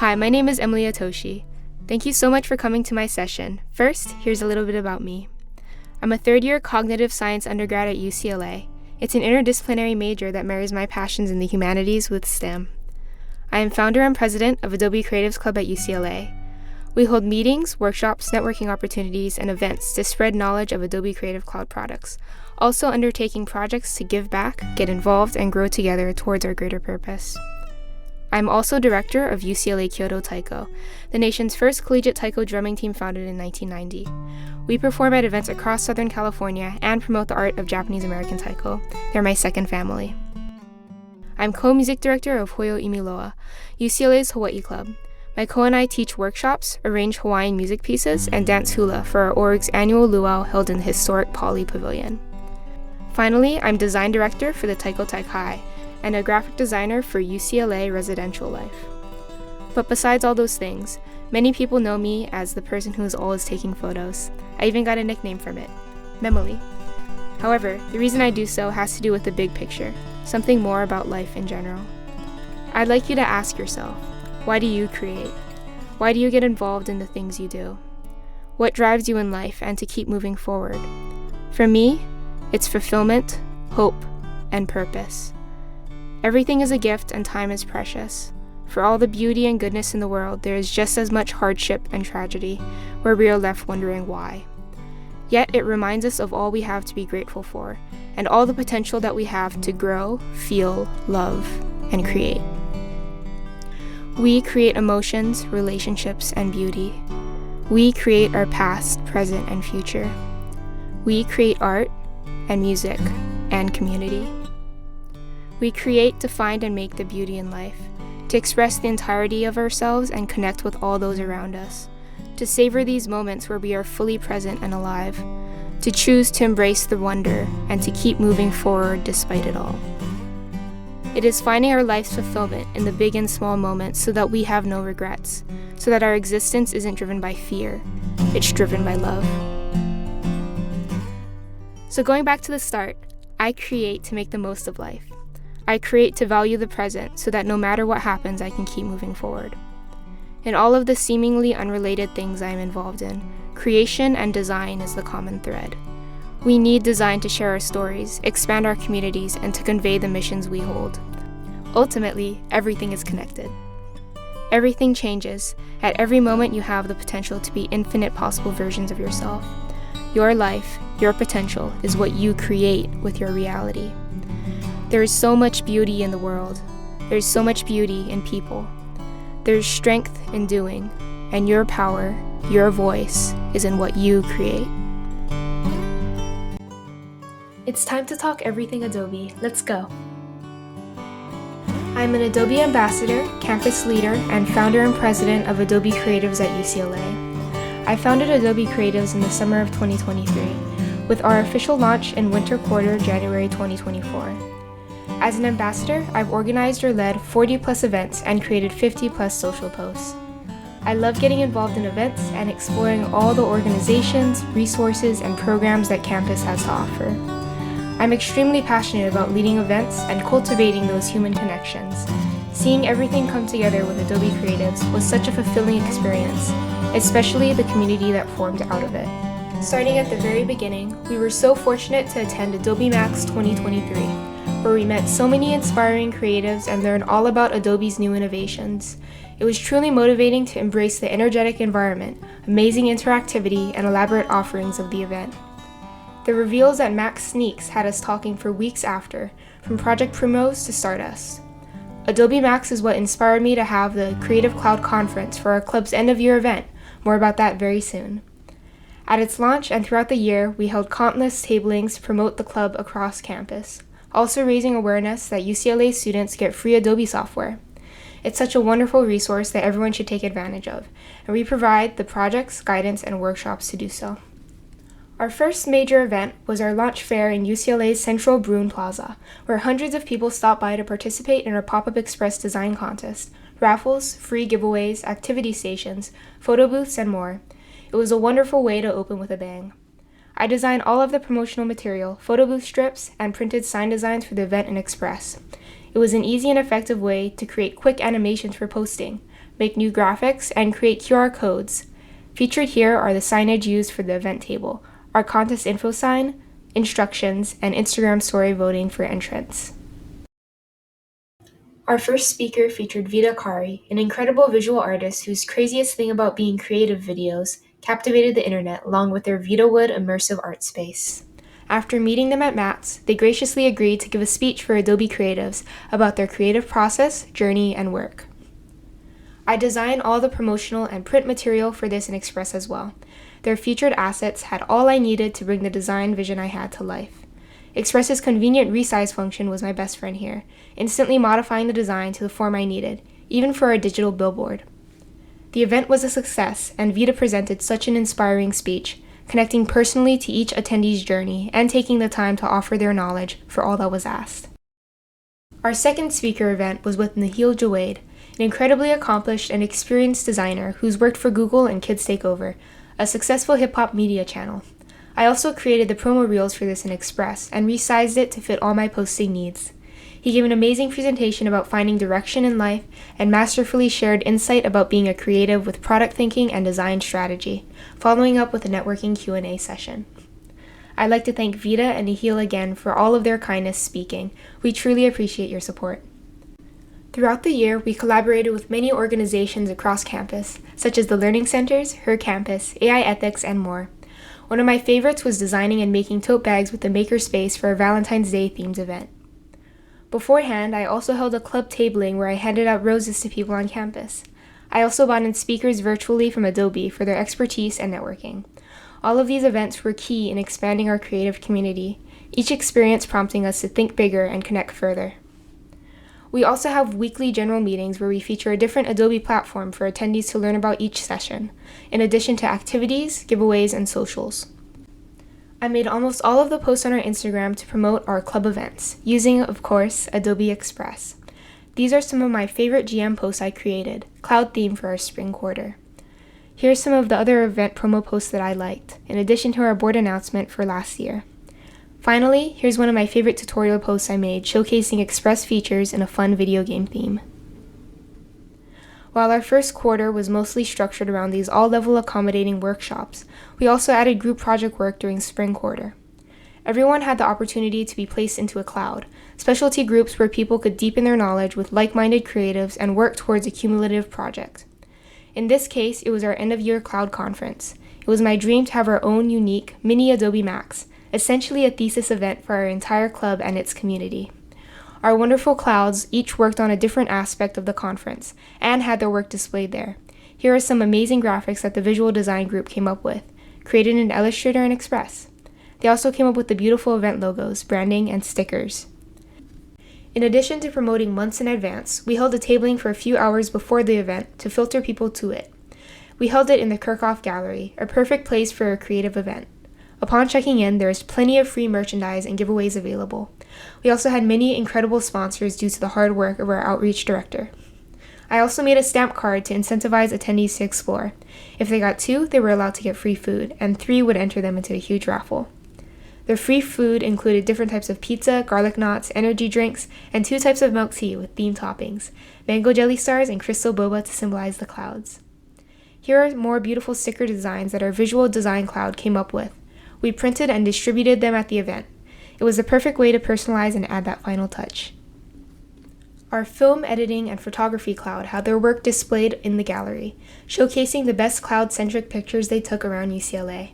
Hi, my name is Emily Otoshi. Thank you so much for coming to my session. First, here's a little bit about me. I'm a third-year cognitive science undergrad at UCLA. It's an interdisciplinary major that marries my passions in the humanities with STEM. I am founder and president of Adobe Creatives Club at UCLA. We hold meetings, workshops, networking opportunities, and events to spread knowledge of Adobe Creative Cloud products, also undertaking projects to give back, get involved, and grow together towards our greater purpose. I'm also director of UCLA Kyoto Taiko, the nation's first collegiate taiko drumming team founded in 1990. We perform at events across Southern California and promote the art of Japanese American taiko. They're my second family. I'm co-music director of Hoyo Imiloa, UCLA's Hawaii Club. My co and I teach workshops, arrange Hawaiian music pieces, and dance hula for our org's annual luau held in the historic Pauley Pavilion. Finally, I'm design director for the Taiko Taikai, and a graphic designer for UCLA Residential Life. But besides all those things, many people know me as the person who is always taking photos. I even got a nickname from it, Memily. However, the reason I do so has to do with the big picture, something more about life in general. I'd like you to ask yourself, why do you create? Why do you get involved in the things you do? What drives you in life and to keep moving forward? For me, it's fulfillment, hope, and purpose. Everything is a gift and time is precious. For all the beauty and goodness in the world, there is just as much hardship and tragedy, where we are left wondering why. Yet it reminds us of all we have to be grateful for, and all the potential that we have to grow, feel, love, and create. We create emotions, relationships, and beauty. We create our past, present, and future. We create art and music and community. We create to find and make the beauty in life, to express the entirety of ourselves and connect with all those around us, to savor these moments where we are fully present and alive, to choose to embrace the wonder and to keep moving forward despite it all. It is finding our life's fulfillment in the big and small moments so that we have no regrets, so that our existence isn't driven by fear, it's driven by love. So going back to the start, I create to make the most of life. I create to value the present so that no matter what happens, I can keep moving forward. In all of the seemingly unrelated things I am involved in, creation and design is the common thread. We need design to share our stories, expand our communities, and to convey the missions we hold. Ultimately, everything is connected. Everything changes. At every moment, you have the potential to be infinite possible versions of yourself. Your life, your potential, is what you create with your reality. There is so much beauty in the world. There's so much beauty in people. There's strength in doing, and your power, your voice, is in what you create. It's time to talk everything Adobe. Let's go. I'm an Adobe Ambassador, campus leader, and founder and president of Adobe Creatives at UCLA. I founded Adobe Creatives in the summer of 2023, with our official launch in winter quarter January 2024. As an ambassador, I've organized or led 40+ events and created 50+ social posts. I love getting involved in events and exploring all the organizations, resources, and programs that campus has to offer. I'm extremely passionate about leading events and cultivating those human connections. Seeing everything come together with Adobe Creatives was such a fulfilling experience, especially the community that formed out of it. Starting at the very beginning, we were so fortunate to attend Adobe Max 2023, where we met so many inspiring creatives and learned all about Adobe's new innovations. It was truly motivating to embrace the energetic environment, amazing interactivity, and elaborate offerings of the event. The reveals at Max Sneaks had us talking for weeks after, from project promos to Stardust. Adobe Max is what inspired me to have the Creative Cloud Conference for our club's end-of-year event. More about that very soon. At its launch and throughout the year, we held countless tablings to promote the club across campus, also raising awareness that UCLA students get free Adobe software. It's such a wonderful resource that everyone should take advantage of, and we provide the projects, guidance, and workshops to do so. Our first major event was our launch fair in UCLA's Central Bruin Plaza, where hundreds of people stopped by to participate in our Pop-Up Express design contest, raffles, free giveaways, activity stations, photo booths, and more. It was a wonderful way to open with a bang. I designed all of the promotional material, photo booth strips, and printed sign designs for the event in Express. It was an easy and effective way to create quick animations for posting, make new graphics, and create QR codes. Featured here are the signage used for the event table, our contest info sign, instructions, and Instagram story voting for entrants. Our first speaker featured Vida Kari, an incredible visual artist whose craziest thing about being creative videos captivated the internet along with their VitaWood immersive art space. After meeting them at MATS, they graciously agreed to give a speech for Adobe creatives about their creative process, journey, and work. I designed all the promotional and print material for this in Express as well. Their featured assets had all I needed to bring the design vision I had to life. Express's convenient resize function was my best friend here, instantly modifying the design to the form I needed, even for a digital billboard. The event was a success, and Vida presented such an inspiring speech, connecting personally to each attendee's journey and taking the time to offer their knowledge for all that was asked. Our second speaker event was with Nahil Jawed, an incredibly accomplished and experienced designer who's worked for Google and Kids Takeover, a successful hip-hop media channel. I also created the promo reels for this in Express and resized it to fit all my posting needs. He gave an amazing presentation about finding direction in life and masterfully shared insight about being a creative with product thinking and design strategy, following up with a networking Q&A session. I'd like to thank Vida and Nahil again for all of their kindness speaking. We truly appreciate your support. Throughout the year, we collaborated with many organizations across campus, such as the Learning Centers, Her Campus, AI Ethics, and more. One of my favorites was designing and making tote bags with the Makerspace for a Valentine's Day themed event. Beforehand, I also held a club tabling where I handed out roses to people on campus. I also brought in speakers virtually from Adobe for their expertise and networking. All of these events were key in expanding our creative community, each experience prompting us to think bigger and connect further. We also have weekly general meetings where we feature a different Adobe platform for attendees to learn about each session, in addition to activities, giveaways, and socials. I made almost all of the posts on our Instagram to promote our club events, using, of course, Adobe Express. These are some of my favorite GM posts I created, cloud theme for our spring quarter. Here's some of the other event promo posts that I liked, in addition to our board announcement for last year. Finally, here's one of my favorite tutorial posts I made showcasing Express features in a fun video game theme. While our first quarter was mostly structured around these all-level accommodating workshops, we also added group project work during spring quarter. Everyone had the opportunity to be placed into a cloud, specialty groups where people could deepen their knowledge with like-minded creatives and work towards a cumulative project. In this case, it was our end-of-year cloud conference. It was my dream to have our own unique mini Adobe Max, essentially a thesis event for our entire club and its community. Our wonderful clouds each worked on a different aspect of the conference and had their work displayed there. Here are some amazing graphics that the visual design group came up with, created in Illustrator and Express. They also came up with the beautiful event logos, branding, and stickers. In addition to promoting months in advance, we held a tabling for a few hours before the event to filter people to it. We held it in the Kirchhoff Gallery, a perfect place for a creative event. Upon checking in, there is plenty of free merchandise and giveaways available. We also had many incredible sponsors due to the hard work of our outreach director. I also made a stamp card to incentivize attendees to explore. If they got 2, they were allowed to get free food, and 3 would enter them into a huge raffle. The free food included different types of pizza, garlic knots, energy drinks, and 2 types of milk tea with themed toppings, mango jelly stars and crystal boba to symbolize the clouds. Here are more beautiful sticker designs that our visual design cloud came up with. We printed and distributed them at the event. It was the perfect way to personalize and add that final touch. Our film editing and photography cloud had their work displayed in the gallery, showcasing the best cloud-centric pictures they took around UCLA.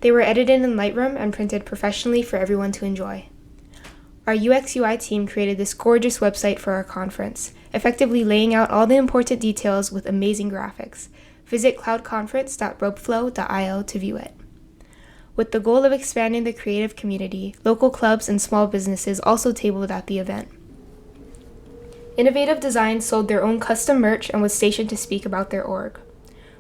They were edited in Lightroom and printed professionally for everyone to enjoy. Our UX/UI team created this gorgeous website for our conference, effectively laying out all the important details with amazing graphics. Visit cloudconference.robeflow.io to view it. With the goal of expanding the creative community, local clubs and small businesses also tabled at the event. Innovative Design sold their own custom merch and was stationed to speak about their org.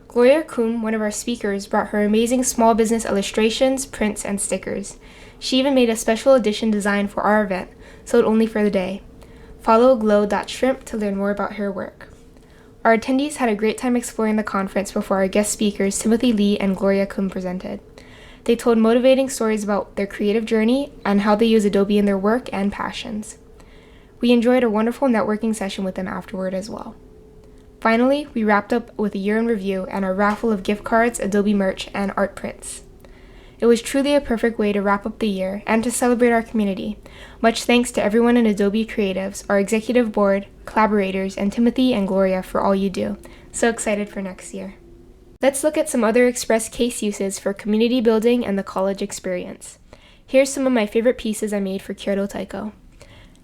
Gloria Kuhn, one of our speakers, brought her amazing small business illustrations, prints, and stickers. She even made a special edition design for our event, sold only for the day. Follow glow.shrimp to learn more about her work. Our attendees had a great time exploring the conference before our guest speakers Timothy Lee and Gloria Kuhn presented. They told motivating stories about their creative journey and how they use Adobe in their work and passions. We enjoyed a wonderful networking session with them afterward as well. Finally, we wrapped up with a year in review and our raffle of gift cards, Adobe merch, and art prints. It was truly a perfect way to wrap up the year and to celebrate our community. Much thanks to everyone in Adobe Creatives, our executive board, collaborators, and Timothy and Gloria for all you do. So excited for next year. Let's look at some other Express case uses for community building and the college experience. Here's some of my favorite pieces I made for Kyoto Taiko.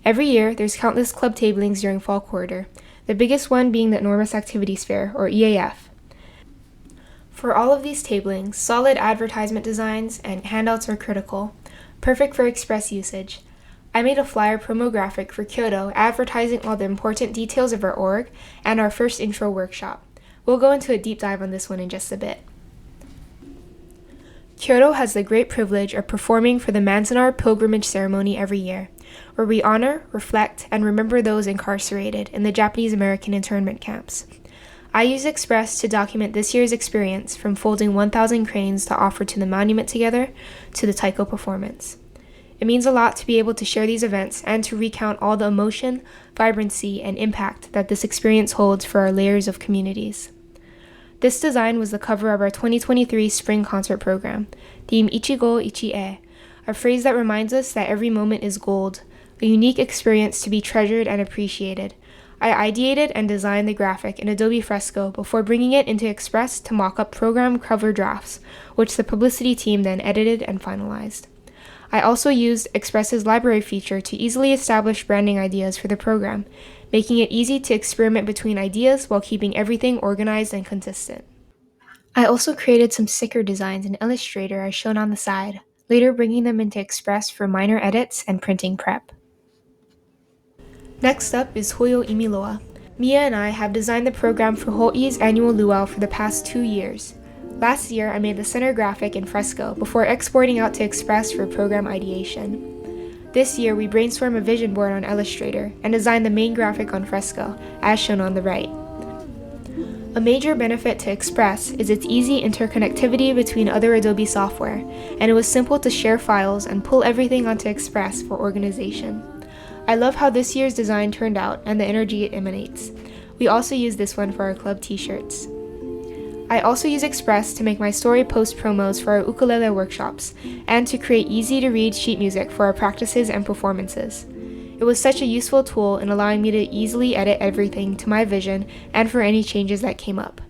Every year, there's countless club tablings during fall quarter, the biggest one being the Enormous Activities Fair, or EAF. For all of these tablings, solid advertisement designs and handouts are critical, perfect for Express usage. I made a flyer promo graphic for Kyoto advertising all the important details of our org and our first intro workshop. We'll go into a deep dive on this one in just a bit. Kyoto has the great privilege of performing for the Manzanar Pilgrimage Ceremony every year, where we honor, reflect, and remember those incarcerated in the Japanese American internment camps. I use Express to document this year's experience, from folding 1,000 cranes to offer to the monument together to the taiko performance. It means a lot to be able to share these events and to recount all the emotion, vibrancy, and impact that this experience holds for our layers of communities. This design was the cover of our 2023 spring concert program, themed Ichigo Ichi-e, a phrase that reminds us that every moment is gold, a unique experience to be treasured and appreciated. I ideated and designed the graphic in Adobe Fresco before bringing it into Express to mock up program cover drafts, which the publicity team then edited and finalized. I also used Express's library feature to easily establish branding ideas for the program, making it easy to experiment between ideas while keeping everything organized and consistent. I also created some sticker designs in Illustrator as shown on the side, later bringing them into Express for minor edits and printing prep. Next up is Hoyo Imiloa. Mia and I have designed the program for Ho'i's annual luau for the past 2 years. Last year, I made the center graphic in Fresco before exporting out to Express for program ideation. This year, we brainstormed a vision board on Illustrator and designed the main graphic on Fresco, as shown on the right. A major benefit to Express is its easy interconnectivity between other Adobe software, and it was simple to share files and pull everything onto Express for organization. I love how this year's design turned out and the energy it emanates. We also use this one for our club t-shirts. I also use Express to make my story post promos for our ukulele workshops and to create easy-to-read sheet music for our practices and performances. It was such a useful tool in allowing me to easily edit everything to my vision and for any changes that came up.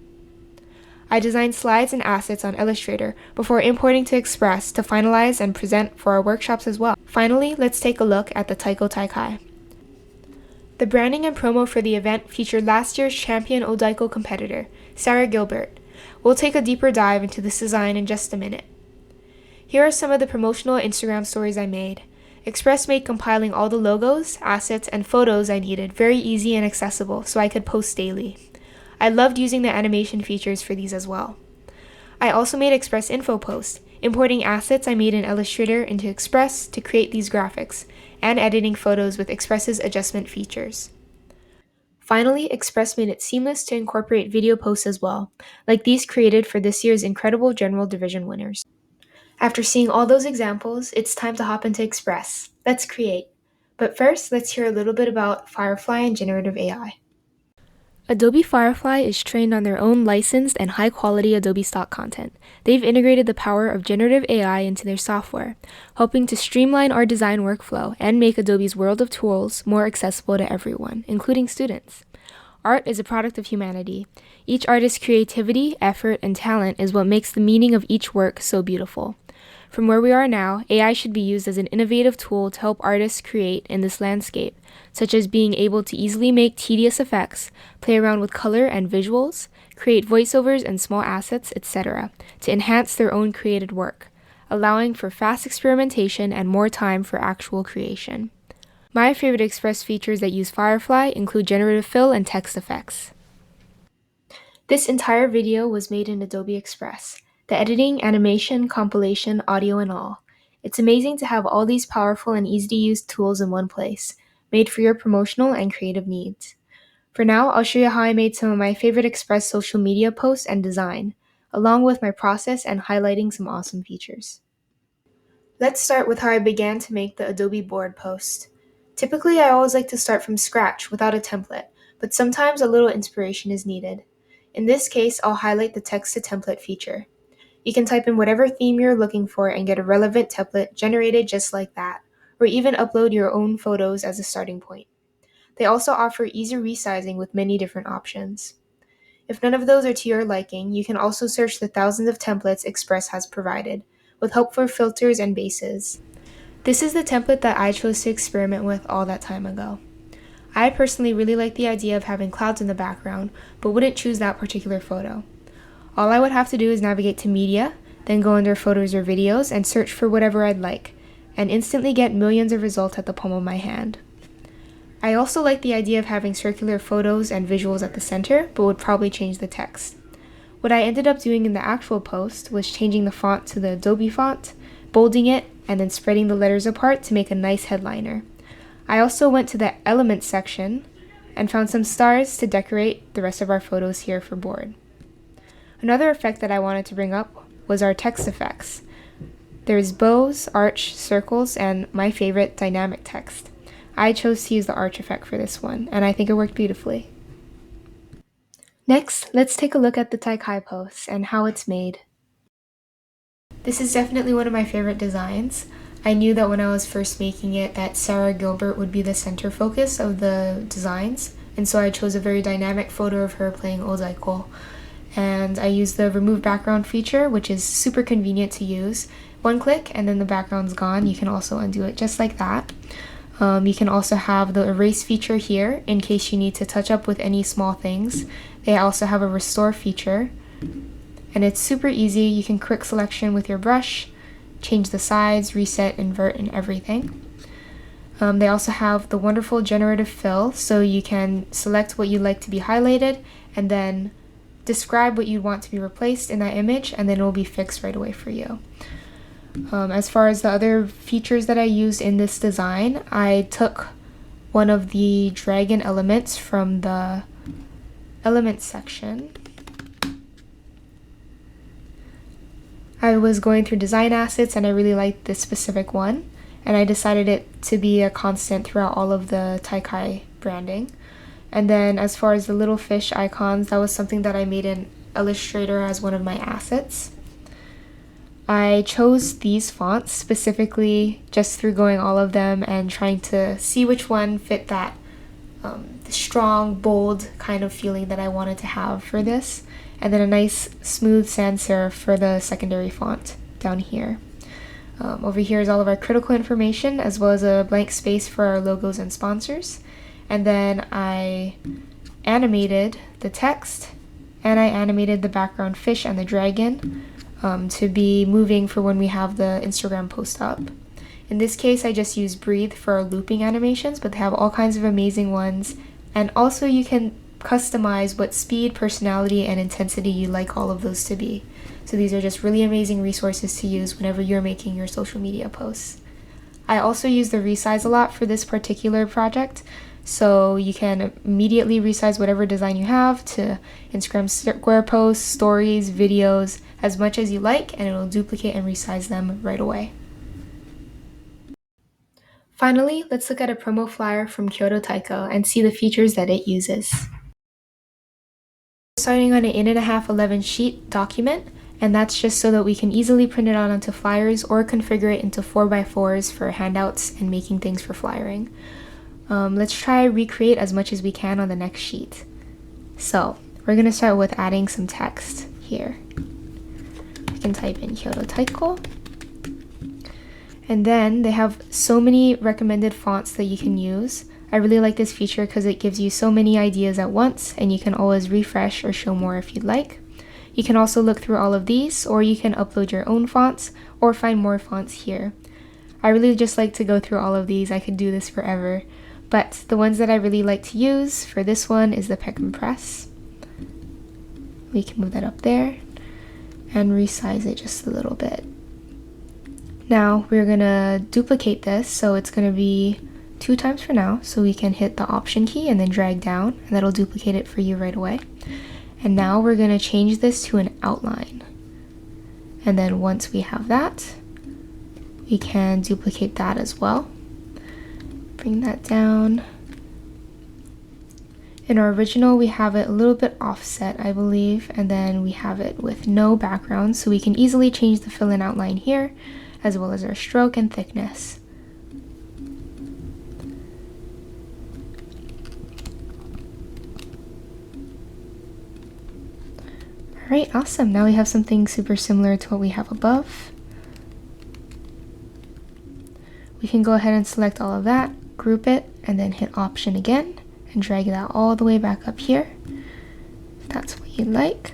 I designed slides and assets on Illustrator before importing to Express to finalize and present for our workshops as well. Finally, let's take a look at the Taiko Taikai. The branding and promo for the event featured last year's champion Odaiko competitor, Sarah Gilbert. We'll take a deeper dive into this design in just a minute. Here are some of the promotional Instagram stories I made. Express made compiling all the logos, assets, and photos I needed very easy and accessible so I could post daily. I loved using the animation features for these as well. I also made Express info posts, importing assets I made in Illustrator into Express to create these graphics, and editing photos with Express's adjustment features. Finally, Express made it seamless to incorporate video posts as well, like these created for this year's incredible General Division winners. After seeing all those examples, it's time to hop into Express. Let's create. But first, let's hear a little bit about Firefly and generative AI. Adobe Firefly is trained on their own licensed and high-quality Adobe stock content. They've integrated the power of generative AI into their software, helping to streamline our design workflow and make Adobe's world of tools more accessible to everyone, including students. Art is a product of humanity. Each artist's creativity, effort, and talent is what makes the meaning of each work so beautiful. From where we are now, AI should be used as an innovative tool to help artists create in this landscape, such as being able to easily make tedious effects, play around with color and visuals, create voiceovers and small assets, etc., to enhance their own created work, allowing for fast experimentation and more time for actual creation. My favorite Express features that use Firefly include generative fill and text effects. This entire video was made in Adobe Express. The editing, animation, compilation, audio, and all. It's amazing to have all these powerful and easy-to-use tools in one place, made for your promotional and creative needs. For now, I'll show you how I made some of my favorite Express social media posts and design, along with my process and highlighting some awesome features. Let's start with how I began to make the Adobe board post. Typically, I always like to start from scratch without a template, but sometimes a little inspiration is needed. In this case, I'll highlight the text to template feature. You can type in whatever theme you're looking for and get a relevant template generated just like that, or even upload your own photos as a starting point. They also offer easy resizing with many different options. If none of those are to your liking, you can also search the thousands of templates Express has provided, with helpful filters and bases. This is the template that I chose to experiment with all that time ago. I personally really like the idea of having clouds in the background, but wouldn't choose that particular photo. All I would have to do is navigate to Media, then go under Photos or Videos and search for whatever I'd like, and instantly get millions of results at the palm of my hand. I also like the idea of having circular photos and visuals at the center, but would probably change the text. What I ended up doing in the actual post was changing the font to the Adobe font, bolding it, and then spreading the letters apart to make a nice headliner. I also went to the Elements section and found some stars to decorate the rest of our photos here for board. Another effect that I wanted to bring up was our text effects. There's bows, arch, circles, and my favorite, dynamic text. I chose to use the arch effect for this one, and I think it worked beautifully. Next, let's take a look at the Taikai post and how it's made. This is definitely one of my favorite designs. I knew that when I was first making it that Sarah Gilbert would be the center focus of the designs, and so I chose a very dynamic photo of her playing odaiko. And I used the remove background feature, which is super convenient to use. One click and then the background's gone. You can also undo it just like that. You can also have the erase feature here in case you need to touch up with any small things. They also have a restore feature, and it's super easy. You can quick selection with your brush, change the size, reset, invert, and everything. They also have the wonderful generative fill, so you can select what you'd like to be highlighted and then describe what you want to be replaced in that image, and then it will be fixed right away for you. As far as the other features that I used in this design, I took one of the dragon elements from the Elements section. I was going through design assets and I really liked this specific one, and I decided it to be a constant throughout all of the Taikai branding. And then as far as the little fish icons, that was something that I made in Illustrator as one of my assets. I chose these fonts specifically just through going all of them and trying to see which one fit that strong, bold kind of feeling that I wanted to have for this. And then a nice smooth sans serif for the secondary font down here. Over here is all of our critical information as well as a blank space for our logos and sponsors. And then I animated the text and I animated the background fish and the dragon to be moving for when we have the Instagram post up. In this case, I just used Breathe for our looping animations, but they have all kinds of amazing ones. And also you can customize what speed, personality, and intensity you like all of those to be. So these are just really amazing resources to use whenever you're making your social media posts. I also use the resize a lot for this particular project. So you can immediately resize whatever design you have to Instagram square posts, stories, videos, as much as you like, and it will duplicate and resize them right away. Finally, let's look at a promo flyer from Kyoto Taiko and see the features that it uses. Starting on an 8.5:11 sheet document, and that's just so that we can easily print it out onto flyers or configure it into 4x4s for handouts and making things for flyering. Let's try recreate as much as we can on the next sheet. So we're going to start with adding some text here. We can type in Kyoto Taiko. And then they have so many recommended fonts that you can use. I really like this feature because it gives you so many ideas at once, and you can always refresh or show more if you'd like. You can also look through all of these, or you can upload your own fonts or find more fonts here. I really just like to go through all of these. I could do this forever. But the ones that I really like to use for this one is the Peckham Press. We can move that up there and resize it just a little bit. Now we're gonna duplicate this, so it's gonna be 2 times for now, so we can hit the Option key and then drag down, and that'll duplicate it for you right away. And now we're gonna change this to an outline. And then once we have that, we can duplicate that as well. Bring that down. In our original, we have it a little bit offset, I believe, and then we have it with no background, so we can easily change the fill-in outline here, as well as our stroke and thickness. Alright, awesome. Now we have something super similar to what we have above. We can go ahead and select all of that, group it, and then hit Option again, and drag that all the way back up here, if that's what you'd like.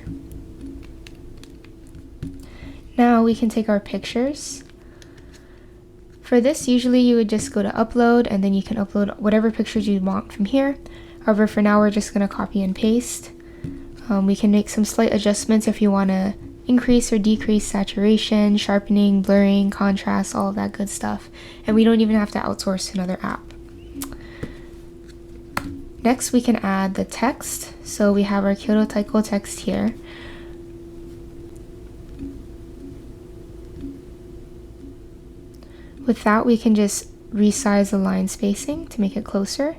Now we can take our pictures. For this, usually you would just go to upload, and then you can upload whatever pictures you want from here. However, for now we're just going to copy and paste. We can make some slight adjustments if you want to increase or decrease saturation, sharpening, blurring, contrast, all of that good stuff. And we don't even have to outsource to another app. Next, we can add the text. So we have our Kyoto Taiko text here. With that, we can just resize the line spacing to make it closer.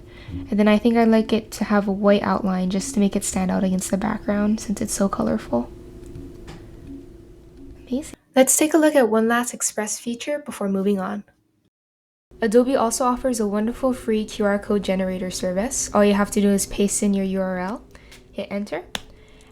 And then I think I'd like it to have a white outline just to make it stand out against the background since it's so colorful. Amazing. Let's take a look at one last Express feature before moving on. Adobe also offers a wonderful free QR code generator service. All you have to do is paste in your URL, hit enter,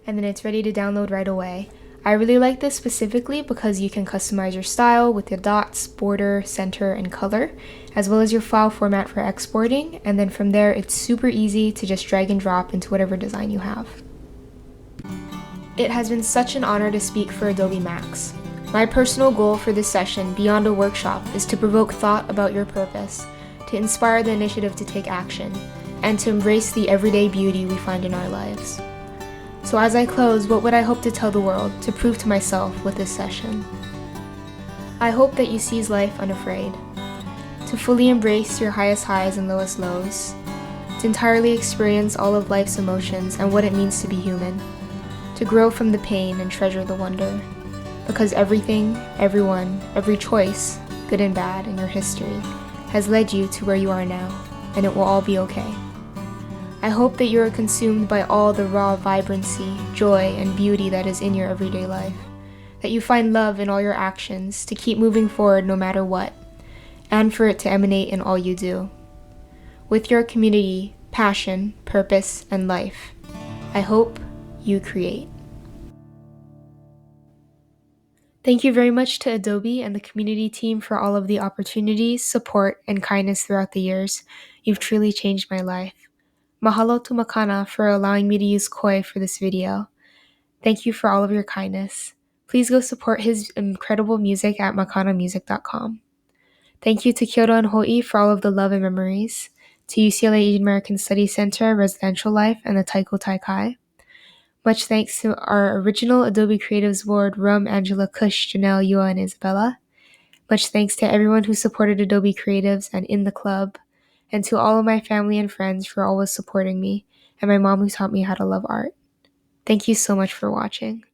and then it's ready to download right away. I really like this specifically because you can customize your style with the dots, border, center, and color, as well as your file format for exporting, and then from there it's super easy to just drag and drop into whatever design you have. It has been such an honor to speak for Adobe Max. My personal goal for this session, beyond a workshop, is to provoke thought about your purpose, to inspire the initiative to take action, and to embrace the everyday beauty we find in our lives. So as I close, what would I hope to tell the world, to prove to myself with this session? I hope that you seize life unafraid, to fully embrace your highest highs and lowest lows, to entirely experience all of life's emotions and what it means to be human, to grow from the pain and treasure the wonder. Because everything, everyone, every choice, good and bad, in your history has led you to where you are now, and it will all be okay. I hope that you are consumed by all the raw vibrancy, joy, and beauty that is in your everyday life, that you find love in all your actions to keep moving forward no matter what, and for it to emanate in all you do. With your community, passion, purpose, and life, I hope you create. Thank you very much to Adobe and the community team for all of the opportunities, support, and kindness throughout the years. You've truly changed my life. Mahalo to Makana for allowing me to use Koi for this video. Thank you for all of your kindness. Please go support his incredible music at makanamusic.com. Thank you to Kyoto and Hoi for all of the love and memories, to UCLA Asian American Studies Center, Residential Life, and the Taiko Taikai. Much thanks to our original Adobe Creatives Board, Rum, Angela, Kush, Janelle, Yua, and Isabella. Much thanks to everyone who supported Adobe Creatives and in the club, and to all of my family and friends for always supporting me, and my mom who taught me how to love art. Thank you so much for watching.